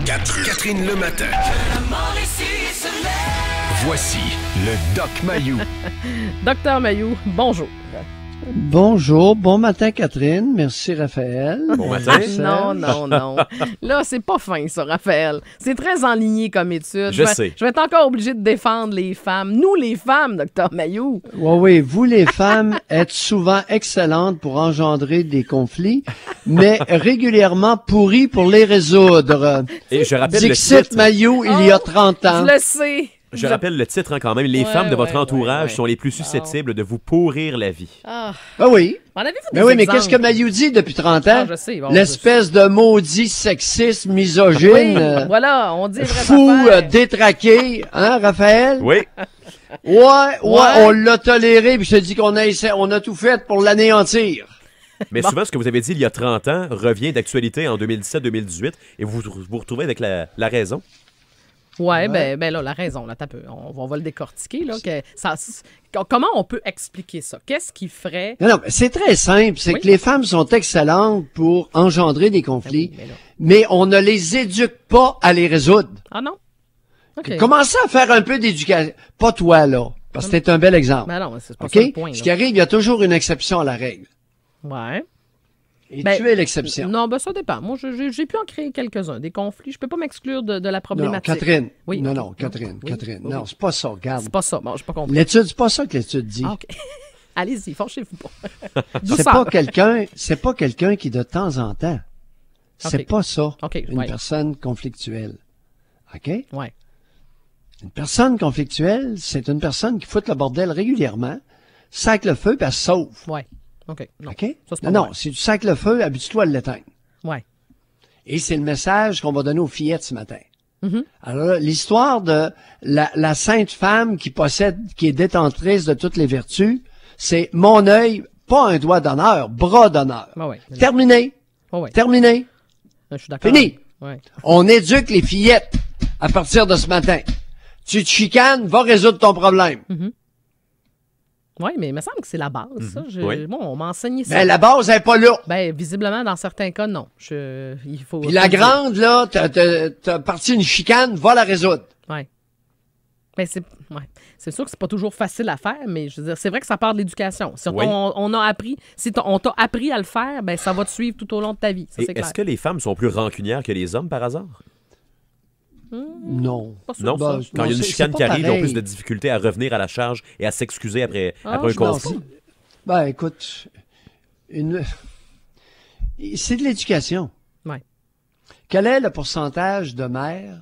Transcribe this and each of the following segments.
Catherine le matin. Voici le Doc Mayou. Docteur Mayou, bonjour. Bonjour, bon matin Catherine, merci Raphaël. Bon matin. Non. Là, c'est pas fin ça, Raphaël. C'est très enligné comme étude. Je sais. Je vais être encore obligé de défendre les femmes. Nous, les femmes, Docteur Mayou. Oui, vous les femmes êtes souvent excellentes pour engendrer des conflits, mais régulièrement pourries pour les résoudre. Et je rappelle le Dixit titre. Mayou, il y a 30 ans. Je le sais. Je rappelle le titre quand même. Les femmes de votre entourage ouais. sont les plus susceptibles de vous pourrir la vie. Ah. Ah oui. En avez-vous Mais des oui, mais exemples? qu'est-ce que Mayou dit depuis 30 ans? Ah, je sais. Bon, L'espèce de maudit sexiste, misogyne, Oui, voilà, on dit les vraies fou, affaires. détraqué, hein, Raphaël? Oui. Ouais, on l'a toléré, puis je te dis qu'on a tout fait pour l'anéantir. Mais souvent, ce que vous avez dit il y a 30 ans revient d'actualité en 2017-2018 et vous vous retrouvez avec la raison. Ouais. Ben là, la raison, là, t'as peu. On va le décortiquer, là. Comment on peut expliquer ça? Qu'est-ce qui ferait... Non, mais c'est très simple. C'est que les femmes sont excellentes pour engendrer des conflits, mais on ne les éduque pas à les résoudre. Ah non? OK. Commencez à faire un peu d'éducation. Pas toi, là, parce que t'es un bel exemple. Ben non, c'est pas OK? ça le point. Ce là. qui arrive, il y a toujours une exception à la règle. Ouais. Et Ben, tu es l'exception. Non, ben ça dépend. Moi, j'ai pu en créer quelques-uns. Des conflits. Je peux pas m'exclure de la Non, problématique. Catherine. Oui, Non, ok. non, Catherine, Oui, Catherine. oui. Non, c'est pas ça, regarde. C'est pas ça. Bon, j'ai pas compris. L'étude, c'est pas ça que l'étude dit. Ah, OK. Allez-y, fâchez-vous pas. C'est pas quelqu'un qui de temps en temps. C'est Ok. pas ça. Ok, Une ouais. personne conflictuelle. OK? Ouais. Une personne conflictuelle, c'est une personne qui fout le bordel régulièrement, sac le feu, puis elle se sauve. Ouais. OK. Non. OK? Ça, c'est pas Non, vrai. si tu sacs le feu, habitue-toi à l'éteindre. Ouais. Et c'est le message qu'on va donner aux fillettes ce matin. Mm-hmm. Alors là, l'histoire de la sainte femme qui est détentrice de toutes les vertus, c'est mon œil, pas un doigt d'honneur, bras d'honneur. Ah ouais. Terminé. Ah ouais. Terminé. Je suis d'accord. Fini. Ouais. On éduque les fillettes à partir de ce matin. Tu te chicanes, va résoudre ton problème. Oui, mais il me semble que c'est la base, ça. Oui. Bon, on m'a enseigné ça. Ben, la base n'est pas là. Ben, visiblement, dans certains cas, non. Il faut... Puis la grande, là, t'as parti une chicane, va la résoudre. Oui. Ben, c'est sûr que c'est pas toujours facile à faire, mais je veux dire, c'est vrai que ça part de l'éducation. Si Oui. on a appris, si on t'a appris à le faire, ben, ça va te suivre tout au long de ta vie. Ça, Et c'est clair. est-ce que les femmes sont plus rancunières que les hommes par hasard? Non. Pas sûr Non. de ça. Ben, Quand il y a une c'est chicane pas qui arrive, ils ont pareil. plus de difficultés à revenir à la charge et à s'excuser après un Non, conflit. Ben, écoute, c'est de l'éducation. Ouais. Quel est le pourcentage de mères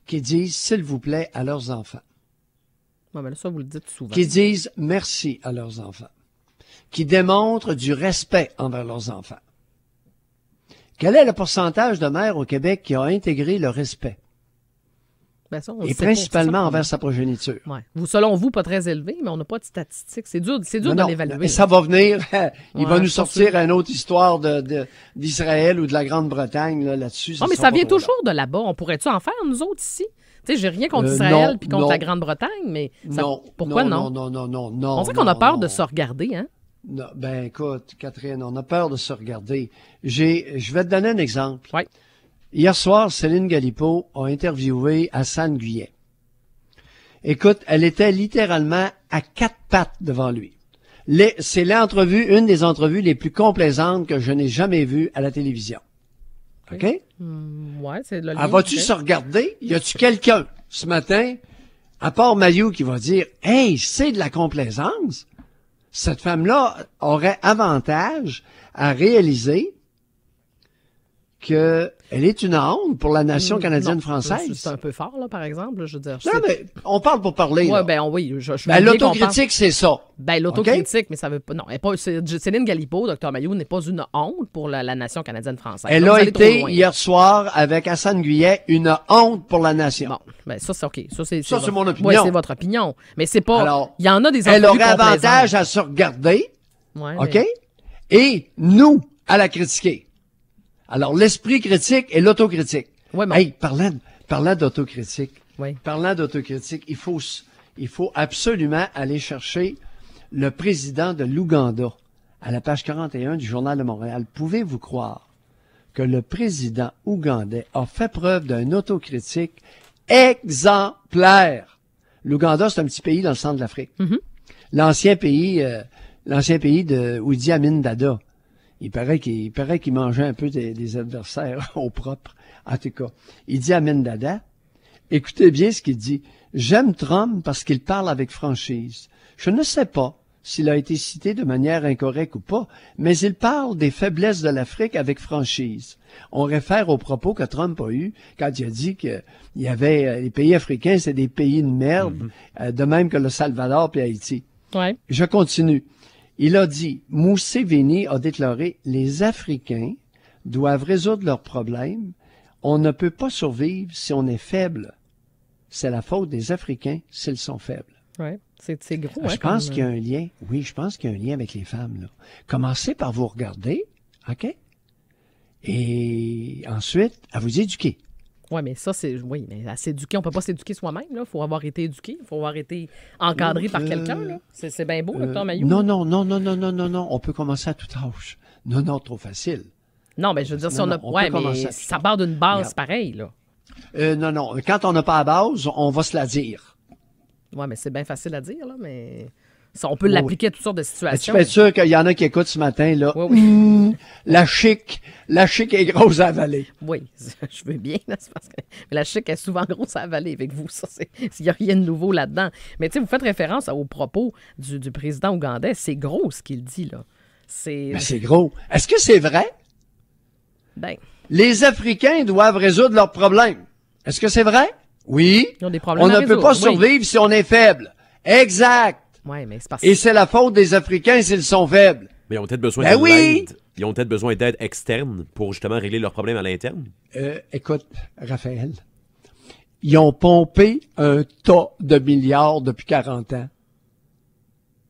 qui disent s'il vous plaît à leurs enfants, Ouais, ben là, ça, vous le dites souvent. qui disent merci à leurs enfants, qui démontrent du respect envers leurs enfants? Quel est le pourcentage de mères au Québec qui a intégré le respect, Ben, ça, on le et sait pas, principalement c'est ça. envers sa progéniture? Ouais. Selon vous, pas très élevé, mais on n'a pas de statistiques. C'est dur Non, de non, l'évaluer. mais ça va venir. Il va Ouais, nous je suis pas sortir sûr. une autre histoire d'Israël ou de la Grande-Bretagne là-dessus. Non, mais sera ça vient pas trop toujours de là-bas. On pourrait-tu en faire, nous autres, ici? Tu sais, j'ai rien contre non, Israël puis contre non. la Grande-Bretagne, mais ça- Non. pourquoi non? Non. On dirait qu'on a peur non. de se regarder, hein? Non, ben écoute, Catherine, on a peur de se regarder. Je vais te donner un exemple. Oui. Hier soir, Céline Galipeau a interviewé Hassan Guyet. Écoute, elle était littéralement à quatre pattes devant lui. C'est une des entrevues les plus complaisantes que je n'ai jamais vues à la télévision. OK? Ouais, c'est le lien. Ah, vas-tu ok. se regarder? Y a-tu quelqu'un, ce matin, à part Mayou, qui va dire, « Hey, c'est de la complaisance? » Cette femme-là aurait avantage à réaliser qu'elle est une honte pour la nation Non, canadienne-française. C'est un peu fort, là, par exemple. Je veux dire. Non, mais on parle pour parler. Ouais, là. ben oui, je veux Ben, bien qu'on l'autocritique, c'est ça. pense- Ben, l'autocritique, mais ça veut pas. Non, elle est pas, Céline Galipeau, Dr. Mayou, n'est pas une honte pour la nation canadienne-française. Elle Là, vous a allez trop été, loin. hier soir, avec Hassan Guyet, une honte pour la nation. Bon, ben ça, c'est OK. Ça, c'est mon opinion. Oui, c'est votre opinion. Mais c'est pas. Alors, il y en a des Elle entrevues aurait avantage complaisantes. à se regarder, Ouais, OK? mais- Et nous, à la critiquer. Alors, l'esprit critique et l'autocritique. Ouais, mais- Hey, parlant d'autocritique, Oui. il faut absolument aller chercher le président de l'Ouganda à la page 41 du Journal de Montréal. Pouvez-vous croire que le président ougandais a fait preuve d'une autocritique exemplaire. L'Ouganda, c'est un petit pays dans le centre de l'Afrique. Mhm. L'ancien pays de Idi Amin Dada. Il paraît qu'il mangeait un peu des adversaires au propre. En tout cas, Idi Amin Dada, écoutez bien ce qu'il dit. J'aime Trump parce qu'il parle avec franchise. Je ne sais pas s'il a été cité de manière incorrecte ou pas, mais il parle des faiblesses de l'Afrique avec franchise. On réfère aux propos que Trump a eus quand il a dit que il y avait les pays africains, c'est des pays de merde, de même que le Salvador et Haïti. Ouais. Je continue. Il a dit, Museveni a déclaré, les Africains doivent résoudre leurs problèmes. On ne peut pas survivre si on est faible. C'est la faute des Africains s'ils sont faibles. Ouais. C'est gros. Je pense qu'il y a un lien. Oui, je pense qu'il y a un lien avec les femmes, là. Commencez par vous regarder, OK? Et ensuite, à vous éduquer. Oui, mais ça, oui, mais à s'éduquer, on peut pas s'éduquer soi-même, là. Il faut avoir été éduqué, il faut avoir été encadré par quelqu'un, là. C'est bien beau, Dr. Mayou. Non. On peut commencer à tout âge. Non, trop facile. Non, mais je veux dire, si on a. Ouais, mais ça part d'une base pareille, là. Non. Quand on n'a pas la base, on va se la dire. Oui, mais c'est bien facile à dire, là, mais ça, on peut l'appliquer à toutes sortes de situations. Tu es sûr qu'il y en a qui écoutent ce matin, là? Oui. La chic est grosse à avaler. Oui, je veux bien, là, c'est parce que mais la chic est souvent grosse à avaler avec vous, ça, il n'y a rien de nouveau là-dedans. Mais tu sais, vous faites référence aux propos du président ougandais, c'est gros ce qu'il dit, là. C'est gros. Est-ce que c'est vrai? Ben. Les Africains doivent résoudre leurs problèmes. Est-ce que c'est vrai? Oui. Ils ont des problèmes on à ne peut pas survivre si on est faible. Exact. Ouais, mais c'est parce Et c'est la faute des Africains s'ils sont faibles. Mais ils ont peut-être besoin d'aide. Ils ont peut-être besoin d'aide externe pour justement régler leurs problèmes à l'interne. Écoute, Raphaël, ils ont pompé un tas de milliards depuis 40 ans.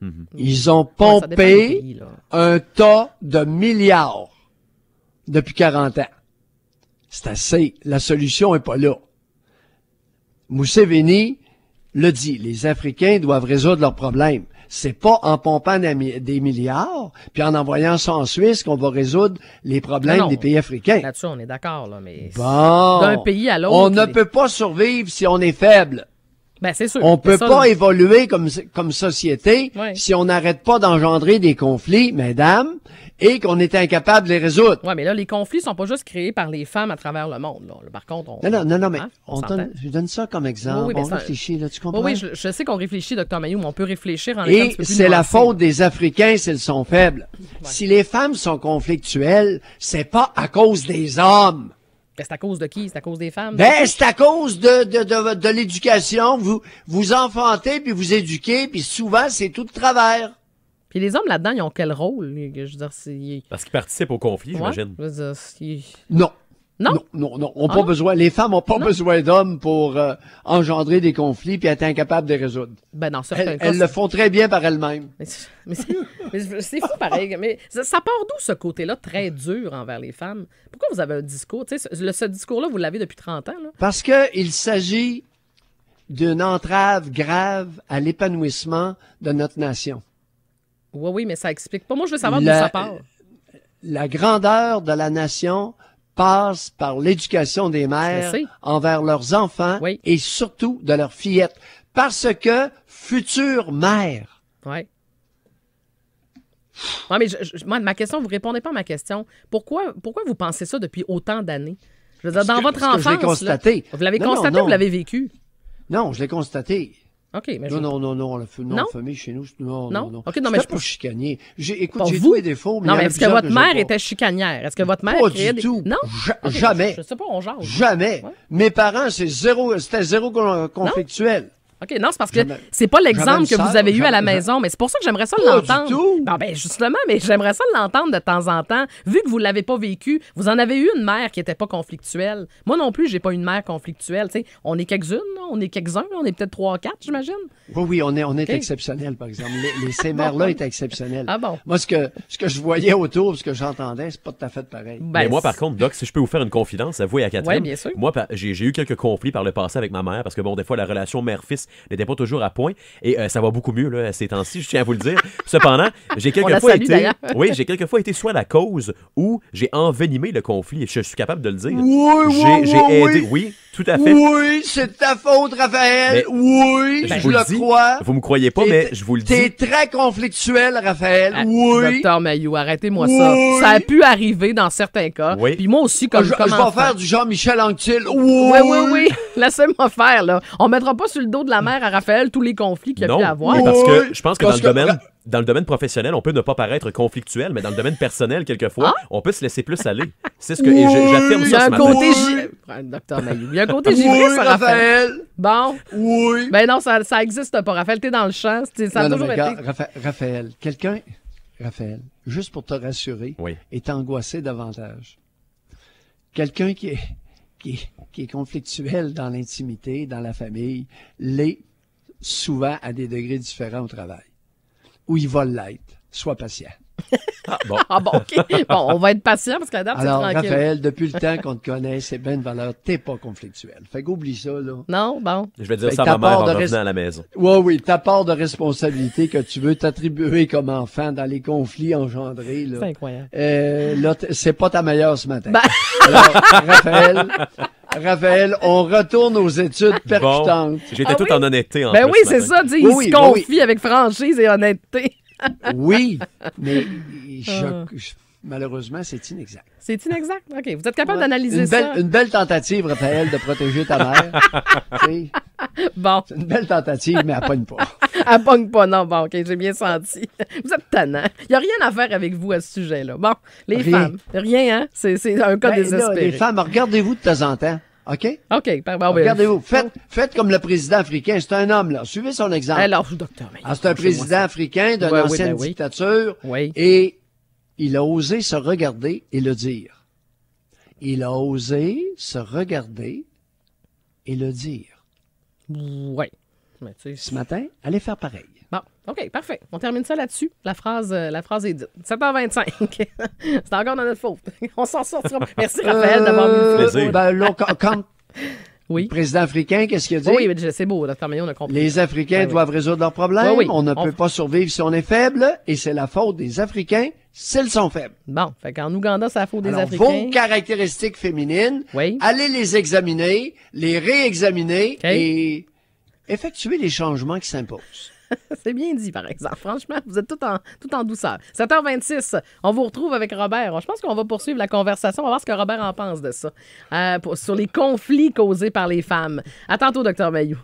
Mm-hmm. Ils ont pompé un tas de milliards depuis 40 ans. C'est assez. La solution est pas là. Museveni le dit, les Africains doivent résoudre leurs problèmes. C'est pas en pompant des milliards, puis en envoyant ça en Suisse qu'on va résoudre les problèmes des pays africains. Là-dessus, on est d'accord, là, mais d'un pays à l'autre... On ne peut pas survivre si on est faible. Ben, c'est sûr. On peut pas évoluer comme société si on n'arrête pas d'engendrer des conflits, mesdames, et qu'on est incapable de les résoudre. Oui, mais là, les conflits sont pas juste créés par les femmes à travers le monde. Là. Par contre, Non, mais je donne ça comme exemple. On réfléchit, là, tu comprends? Oui, je sais qu'on réfléchit, Dr. Mayou, mais on peut réfléchir en étant un petit peu plus c'est la faute des Africains s'ils sont faibles. Ouais. Si les femmes sont conflictuelles, c'est pas à cause des hommes. Ben, c'est à cause de qui? C'est à cause des femmes? Ben, c'est à cause de l'éducation. Vous enfantez, puis vous éduquez, puis souvent, c'est tout de travers. Puis les hommes, là-dedans, ils ont quel rôle? Je veux dire, parce qu'ils participent au conflit, j'imagine. Je veux dire, Non. Non. Pas besoin. Les femmes n'ont pas besoin d'hommes pour engendrer des conflits puis être incapables de les résoudre. Ben non, certains cas, elles le font très bien par elles-mêmes. Mais c'est fou pareil. Mais ça part d'où ce côté-là très dur envers les femmes? Pourquoi vous avez un discours? Tu sais, ce discours-là, vous l'avez depuis 30 ans. Là? Parce qu'il s'agit d'une entrave grave à l'épanouissement de notre nation. Oui, mais ça explique pas. Moi, je veux savoir d'où ça part. La grandeur de la nation passe par l'éducation des mères envers leurs enfants et surtout de leurs fillettes. Parce que future mère. Oui. Ouais, mais ma question, vous répondez pas à ma question. Pourquoi vous pensez ça depuis autant d'années? Je veux dire, dans votre enfance, je l'ai constaté. Vous l'avez constaté ou vous l'avez vécu? Non, je l'ai constaté. OK, mais non, la famille chez nous, non. OK, non, mais je pas chicaner. Écoute, j'ai tous les défauts, mais non, mais est-ce que votre mère était chicanière? Est-ce que votre mère créait du tout. Non? Jamais. Je sais pas, on jase. Jamais. Ouais. Mes parents, c'était zéro conflictuel. OK, non, c'est parce que c'est pas l'exemple que vous avez eu à la maison, mais c'est pour ça que j'aimerais ça l'entendre. Du tout. Non, ben justement, mais j'aimerais ça l'entendre de temps en temps. Vu que vous l'avez pas vécu, vous en avez eu une mère qui était pas conflictuelle. Moi non plus, j'ai pas une mère conflictuelle. T'sais, on est quelques-unes, on est quelques-uns, on est peut-être 3 ou 4, j'imagine. Oui, on est exceptionnels, par exemple. Ces mères-là étaient exceptionnelles. Ah bon? Moi, ce que je voyais autour, ce que j'entendais, c'est pas tout à fait pareil. Ben, mais moi, par contre, Doc, si je peux vous faire une confidence, avouez à Catherine. Oui, bien sûr. Moi, j'ai eu quelques conflits par le passé avec ma mère, parce que bon, des fois, la relation mère-fils service n'était pas toujours à point. Et ça va beaucoup mieux là, ces temps-ci, je tiens à vous le dire. Cependant, j'ai On la quelquefois salue, été... d'ailleurs. Oui, j'ai quelquefois été soit la cause ou j'ai envenimé le conflit. Je suis capable de le dire. J'ai aidé. Oui, tout à fait. Oui, c'est ta faute, Raphaël. Mais- Oui, Ben, je le dis. crois. Vous me croyez pas, mais je vous le T'es dis. très conflictuel, Raphaël. Ah, Oui. Docteur Mayou, arrêtez-moi ça. Oui. Ça a pu arriver dans certains cas. Oui. Puis moi aussi, comme Je enfant. vais faire du Jean-Michel Anctil. Oui, oui, oui. Laissez-moi faire, là. On mettra pas sur le dos de la mère à Raphaël tous les conflits qu'il y a Non, pu avoir. mais parce que Oui. je pense que Parce dans le domaine professionnel, on peut ne pas paraître conflictuel, mais dans le domaine personnel, quelquefois, on peut se laisser plus aller. C'est ce que et j'affirme Il y a ça ce un matin. côté Oui. Docteur Mayou. Il y a un côté givré, ça, Raphaël. Raphaël. Bon. Oui. Ben non, ça existe pas, Raphaël. T'es dans le champ. Ça a Non, non, toujours mais été. regarde, Raphaël, Raphaël, juste pour te rassurer, Oui. est angoissé davantage. Quelqu'un qui est conflictuel dans l'intimité, dans la famille, l'est souvent à des degrés différents au travail. Où il va l'être. Sois patient. Ah, bon. Ah bon, OK. Bon, on va être patient parce que la dame, c'est Alors, tranquille. Raphaël, depuis le temps qu'on te connaît, c'est bien une valeur. T'es pas conflictuel. Fait qu'oublie ça, là. Non, bon. Je vais dire Fait ça à que ta ma mère part en de revenant à la maison. Oui, ta part de responsabilité que tu veux t'attribuer comme enfant dans les conflits engendrés, là. C'est incroyable. Là, c'est pas ta meilleure ce matin. Ben- Alors, Raphaël, on retourne aux études percutantes. Bon, j'étais Ah tout oui? en honnêteté en Ben plus oui, ce c'est matin. ça. Dis, Oui, il oui, se oui, confie avec franchise et honnêteté. Oui, mais Ah. malheureusement, c'est inexact. C'est inexact. OK. Vous êtes capable Ouais. d'analyser Une ça? une belle tentative, Raphaël, de protéger ta mère. Tu sais, Bon. c'est une belle tentative, mais elle pogne pas. Elle pogne pas, non. Bon, OK, j'ai bien senti. Vous êtes tannant. Il n'y a rien à faire avec vous à ce sujet-là. Bon, les Rien. femmes. Rien, hein? C'est un cas Ben, là, désespéré. les femmes, regardez-vous de temps en temps. OK? OK, pardon. Regardez-vous. Faites comme le président africain. C'est un homme, là. Suivez son exemple. Alors, docteur, mais C'est un président africain d'une Ouais, oui, ancienne ben oui. dictature. Oui. Et il a osé se regarder et le dire. Il a osé se regarder et le dire. Oui. Mais tu sais, Ce matin, allez faire pareil. bon, OK, parfait. On termine ça là-dessus. La phrase est dite. 7h25. C'est encore de notre faute. On s'en sortira. Merci, Raphaël, d'avoir mis le Plaisir. Ben, là, quand Oui. le président africain, qu'est-ce qu'il a dit? Oui, mais c'est beau, docteur Maillot, on a compris. Les Africains Ben oui. doivent résoudre leurs problèmes. Oui, oui. On ne peut pas survivre si on est faible. Et c'est la faute des Africains s'ils sont faibles. Bon, fait qu'en Ouganda, c'est la faute des Alors, Africains. vos caractéristiques féminines, Oui. allez les examiner, les réexaminer OK. et effectuer les changements qui s'imposent. C'est bien dit, par exemple. Franchement, vous êtes tout en douceur. 7h26, on vous retrouve avec Robert. Je pense qu'on va poursuivre la conversation. On va voir ce que Robert en pense de ça. Sur les conflits causés par les femmes. À tantôt, docteur Mailloux.